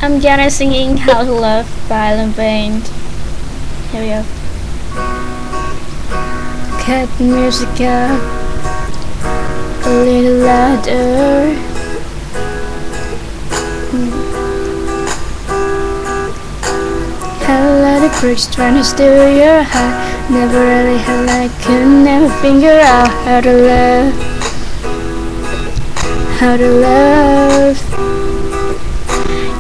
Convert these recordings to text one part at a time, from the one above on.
I'm gonna singing How to Love by Alan Band. Here we go. Cut the music up a little louder. Had a lot of crooks trying to steal your heart. Never really had like could never figure out how to love. How to love.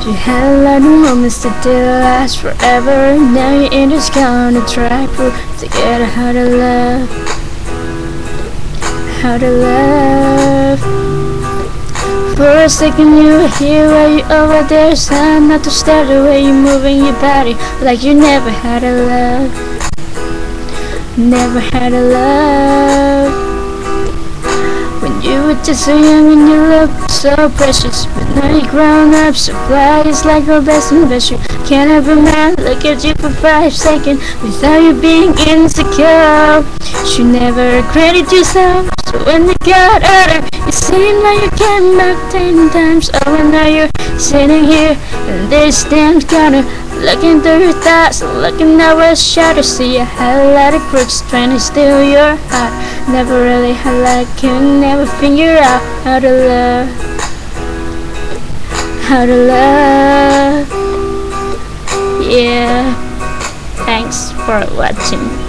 You had a lot of moments that didn't last forever. Now you're in this kind of track together. How to love. How to love. For a second you were here while you over there. It's time not to stare the way you're moving your body, like you never had a love. Never had a love. When you were just so young and you looked so precious, but now you're grown up, so fly. It's like a best investment. Can't have a man look at you for 5 seconds without you being insecure. You never credit yourself, so when you got older, it seemed like you came back 10 times. Oh, and now you're sitting here in this damn corner, looking through your thoughts, looking at what's shadows. See, I had a lot of crooks trying to steal your heart. Never really had like you, never figure out how to love. How to love. Yeah. Thanks for watching.